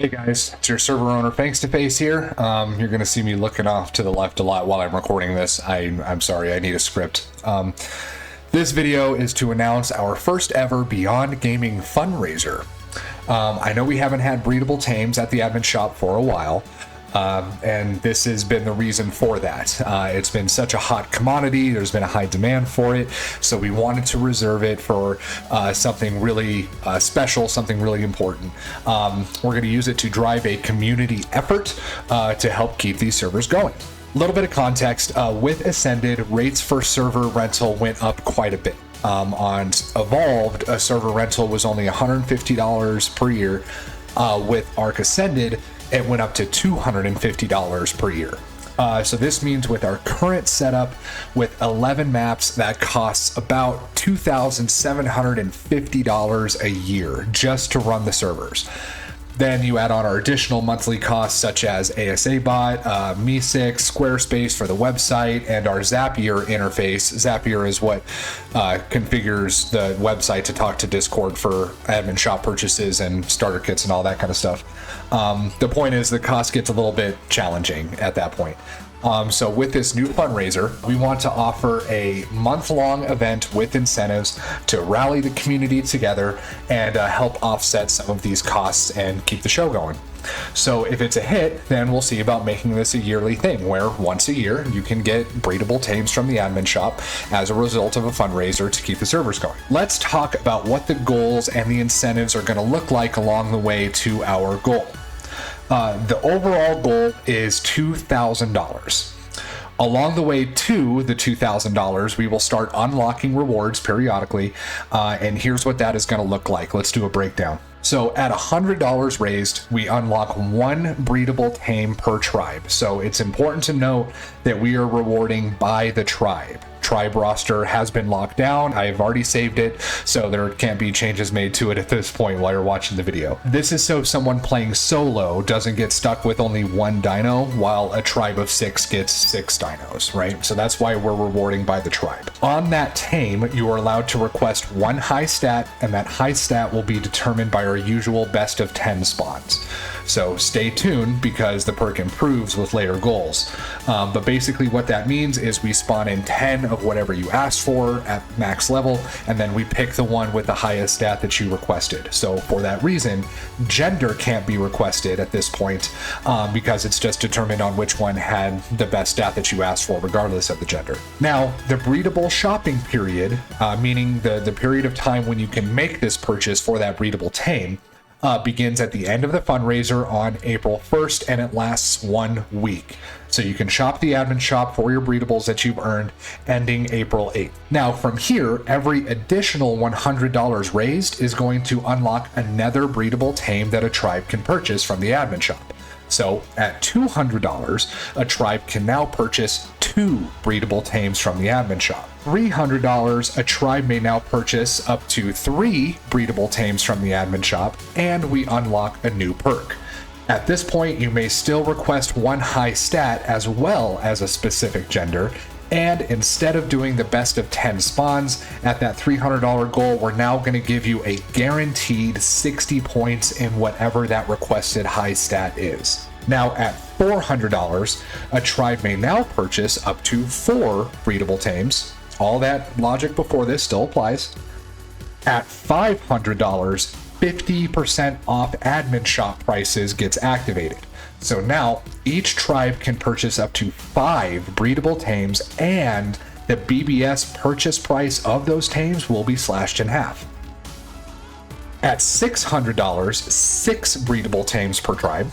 Hey guys, it's your server owner Face to Face here. You're going to see me looking off to the left a lot while I'm recording this. I'm sorry, I need a script. This video is to announce our first ever Beyond Gaming fundraiser. I know we haven't had breedable tames at the admin shop for a while, and this has been the reason for that. It's been such a hot commodity, there's been a high demand for it, so we wanted to reserve it for something really special, something really important. We're going to use it to drive a community effort to help keep these servers going. A little bit of context, with Ascended, rates for server rental went up quite a bit. On Evolved, a server rental was only $150 per year. With Arc Ascended, it went up to $250 per year. So this means with our current setup, with 11 maps, that costs about $2,750 a year just to run the servers. Then you add on our additional monthly costs such as ASA bot, Me6, Squarespace for the website, and our Zapier interface. Zapier is what configures the website to talk to Discord for admin shop purchases and starter kits and all that kind of stuff. The point is the cost gets a little bit challenging at that point. So with this new fundraiser, we want to offer a month-long event with incentives to rally the community together and help offset some of these costs and keep the show going. So if it's a hit, then we'll see about making this a yearly thing where once a year you can get breedable tames from the admin shop as a result of a fundraiser to keep the servers going. Let's talk about what the goals and the incentives are going to look like along the way to our goal. The overall goal is $2,000. Along the way to the $2,000, we will start unlocking rewards periodically, and here's what that is going to look like. Let's do a breakdown. So at $100 raised, we unlock one breedable tame per tribe. So it's important to note that we are rewarding by the tribe. Tribe roster has been locked down. I've already saved it, so there can't be changes made to it at this point while you're watching the video. This is so someone playing solo doesn't get stuck with only one dino, while a tribe of 6 gets 6 dinos, right? So that's why we're rewarding by the tribe. On that tame, you are allowed to request one high stat, and that high stat will be determined by our usual best of 10 spawns. So stay tuned because the perk improves with later goals. But basically what that means is we spawn in 10 of whatever you asked for at max level, and then we pick the one with the highest stat that you requested. So for that reason, gender can't be requested at this point because it's just determined on which one had the best stat that you asked for, regardless of the gender. Now, the breedable shopping period, meaning the period of time when you can make this purchase for that breedable tame, begins at the end of the fundraiser on April 1st, and it lasts 1 week. So you can shop the admin shop for your breedables that you've earned, ending April 8th. Now from here, every additional $100 raised is going to unlock another breedable tame that a tribe can purchase from the admin shop. So at $200, a tribe can now purchase 2 breedable tames from the admin shop. $300, a tribe may now purchase up to 3 breedable tames from the admin shop, and we unlock a new perk. At this point, you may still request one high stat as well as a specific gender, and instead of doing the best of 10 spawns at that $300 goal, we're now going to give you a guaranteed 60 points in whatever that requested high stat is. Now at $400, a tribe may now purchase up to 4 breedable tames. All that logic before this still applies. At $500, 50% off admin shop prices gets activated. So now each tribe can purchase up to 5 breedable tames, and the BBS purchase price of those tames will be slashed in half. At $600, 6 breedable tames per tribe.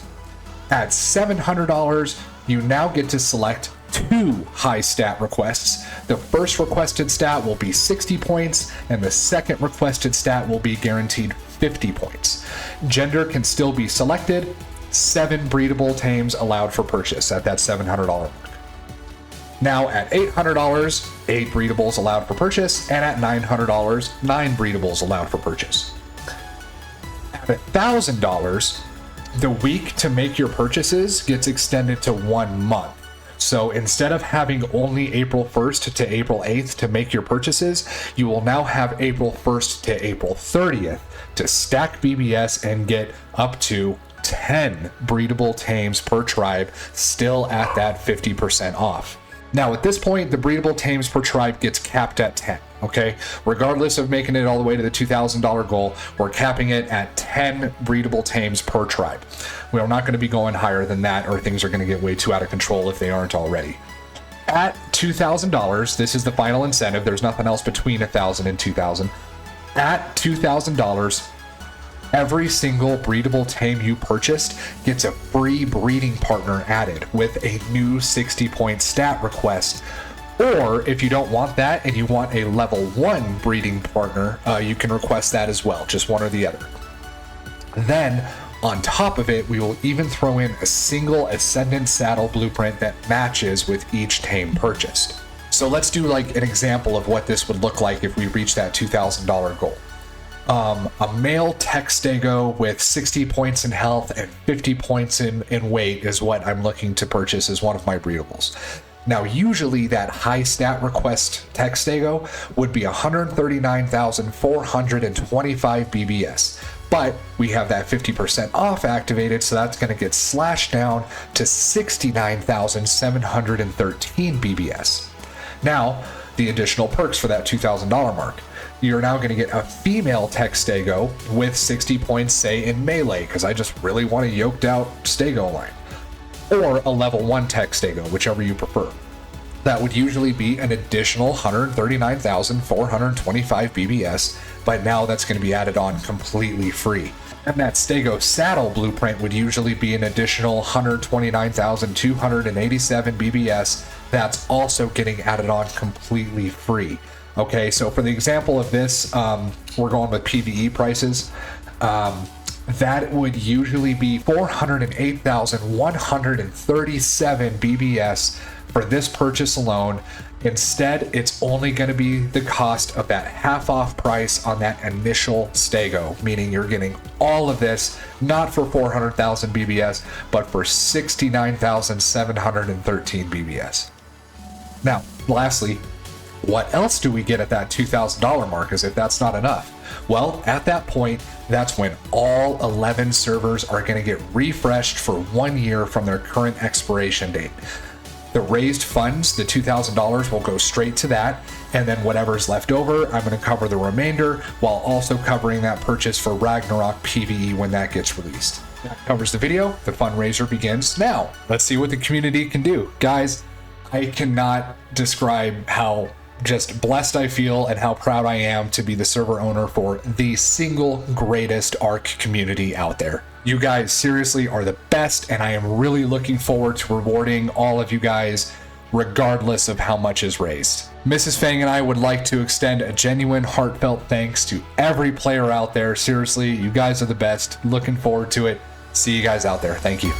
At $700, you now get to select 2 high stat requests. The first requested stat will be 60 points, and the second requested stat will be guaranteed 50 points. Gender can still be selected. 7 breedable tames allowed for purchase at that $700 mark. Now at $800, 8 breedables allowed for purchase, and at $900, 9 breedables allowed for purchase. At $1,000, the week to make your purchases gets extended to 1 month. So instead of having only April 1st to April 8th to make your purchases, you will now have April 1st to April 30th to stack BBS and get up to 10 breedable tames per tribe, still at that 50% off. Now, at this point, the breedable tames per tribe gets capped at 10, okay? Regardless of making it all the way to the $2,000 goal, we're capping it at 10 breedable tames per tribe. We are not going to be going higher than that, or things are going to get way too out of control if they aren't already. At $2,000, this is the final incentive. There's nothing else between $1,000 and $2,000. At $2,000, every single breedable tame you purchased gets a free breeding partner added with a new 60-point stat request. Or if you don't want that and you want a level 1 breeding partner, you can request that as well, just one or the other. Then, on top of it, we will even throw in a single Ascendant saddle blueprint that matches with each tame purchased. So let's do like an example of what this would look like if we reach that $2,000 goal. A male tech stego with 60 points in health and 50 points in weight is what I'm looking to purchase as one of my breedables. Now, usually that high stat request tech stego would be 139,425 BBS, but we have that 50% off activated, so that's going to get slashed down to 69,713 BBS. Now, the additional perks for that $2,000 mark. You're now going to get a female tech stego with 60 points, say, in melee, because I just really want a yoked out stego line. Or a level 1 tech stego, whichever you prefer. That would usually be an additional 139,425 BBS, but now that's going to be added on completely free. And that stego saddle blueprint would usually be an additional 129,287 BBS. That's also getting added on completely free. Okay, so for the example of this, we're going with PvE prices. That would usually be 408,137 BBS for this purchase alone. Instead, it's only going to be the cost of that half off price on that initial stego, meaning you're getting all of this, not for 400,000 BBS, but for 69,713 BBS. Now, lastly, what else do we get at that $2,000 mark, as if that's not enough? Well, at that point, that's when all 11 servers are going to get refreshed for 1 year from their current expiration date. The raised funds, the $2,000, will go straight to that, and then whatever's left over, I'm going to cover the remainder while also covering that purchase for Ragnarok PvE when that gets released. That covers the video. The fundraiser begins now. Let's see what the community can do. Guys, I cannot describe how just blessed I feel and how proud I am to be the server owner for the single greatest ARC community out there. You guys seriously are the best, and I am really looking forward to rewarding all of you guys regardless of how much is raised. Mrs. Fang and I would like to extend a genuine heartfelt thanks to every player out there. Seriously, you guys are the best. Looking forward to it. See you guys out there. Thank you.